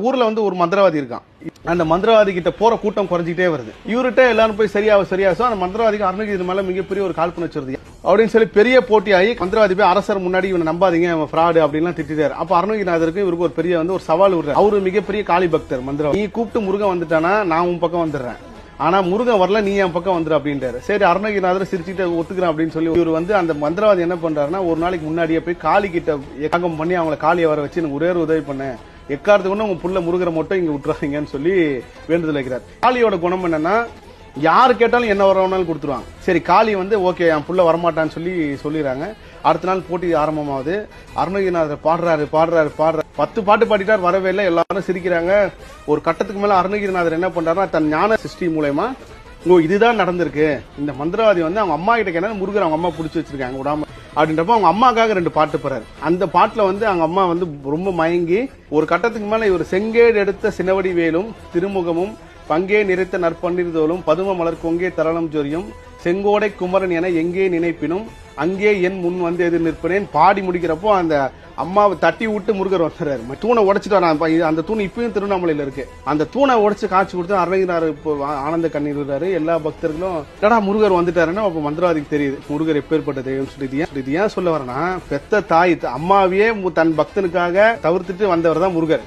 ஊர்ல வந்து ஒரு மந்திரவாதி இருக்கான். அந்த மந்திரவாதி கிட்ட போற கூட்டம் குறைஞ்சிட்டே வருது. இவர்கிட்ட எல்லாரும் போய் சரியாசோ அந்த மந்திரவாதிக்கு அருணகிரி மேல மிகப்பெரிய ஒரு காழ்ப்புணர்ச்சி வருது அப்படின்னு சொல்லி பெரிய போட்டியாகி மந்திரவாதி போய் அரசர் முன்னாடி இவனை நம்பாதீங்க, அவன் ஃப்ராடு அப்படின்லாம் திட்டாரு. அப்ப அருணகிரிநாதருக்கு இவருக்கு ஒரு பெரிய வந்து ஒரு சவால் விடுறாரு. அவரு மிகப்பெரிய காளி பக்தர். மந்திரவாதி, நீ கூப்பிட்டு முருகன் வந்துட்டானா நான் உன் பக்கம் வந்துடுறேன், ஆனா முருகன் வரல, நீ என் பக்கம் வந்துரு அப்படின்றாரு. சரி, அருணகிரிநாதர் சிரிச்சுட்டு ஒத்துக்கிறேன் அப்படின்னு சொல்லி இவர் வந்து அந்த மந்திரவாதி என்ன பண்றாருன்னா, ஒரு நாளைக்கு முன்னாடியே போய் காளி கிட்ட யாகம் பண்ணி அவங்களை காளியை வர வச்சு எனக்கு ஒரே ஒரு உதவி பண்ண, எக்காரத்துக்கு உங்க புள்ள முருகரை மட்டும் இங்க விட்டுறாங்கன்னு சொல்லி வேண்டுதல் வைக்கிறார். காளியோட குணம் என்னன்னா, யாரு கேட்டாலும் என்ன வரவனாலும் கொடுத்துருவாங்க. சரி, காளி வந்து ஓகே என் புள்ள வரமாட்டான்னு சொல்லிடுறாங்க. அடுத்த நாள் போட்டி ஆரம்பமாகுது. அருணகிரிநாதர் பாடுறாரு 10 பாட்டு பாடிட்டார், வரவே இல்லை. எல்லாரும் சிரிக்கிறாங்க. ஒரு கட்டத்துக்கு மேல அருணகிரிநாதர் என்ன பண்றாருன்னா, தன் ஞான சிருஷ்டி மூலமா இதுதான் நடந்திருக்கு, இந்த மந்திரவாதி வந்து அவங்க அம்மா கிட்ட கேட்டா முருகர் அவங்க அம்மா புடிச்சு வச்சிருக்காங்க விடாம அப்படின்றப்ப அவங்க அம்மாக்காக 2 பாட்டு போறாரு. அந்த பாட்டுல வந்து அவங்க அம்மா வந்து ரொம்ப மயங்கி ஒரு கட்டத்துக்கு மேல இவர் செங்கேடு எடுத்த சினவடி வேலும் திருமுகமும் பங்கே நிறைத்த நற்பன்னிர் தோலும் பதும மலர் கொங்கே தரளம் ஜொரியும் செங்கோடை குமரன் என எங்கே நினைப்பினும் அங்கே என் முன் வந்து எதிர் நிற்பனேன் பாடி முடிக்கிறப்போ அந்த அம்மாவை தட்டி விட்டு முருகர் வந்துறாரு. தூணை உடைச்சிட்டு வரான். அந்த தூண் இப்பயும் திருவண்ணாமலையில இருக்கு. அந்த தூணை உடைச்சு காட்சி கொடுத்து அருணகிரிநாதர் இப்போ ஆனந்த கண்ணீர் விடுறாரு. எல்லா பக்தர்களும் டடா முருகர் வந்துட்டாருன்னா அப்ப மந்திரவாதிக்கு தெரியுது முருகர் எப்பேற்பட்ட தெய்வம் சொல்லி. இது ஏன் சொல்ல வரேன்னா, பெத்த தாய் அம்மாவையே தன் பக்தனுக்காக தவிர்த்துட்டு வந்தவர் தான் முருகர்.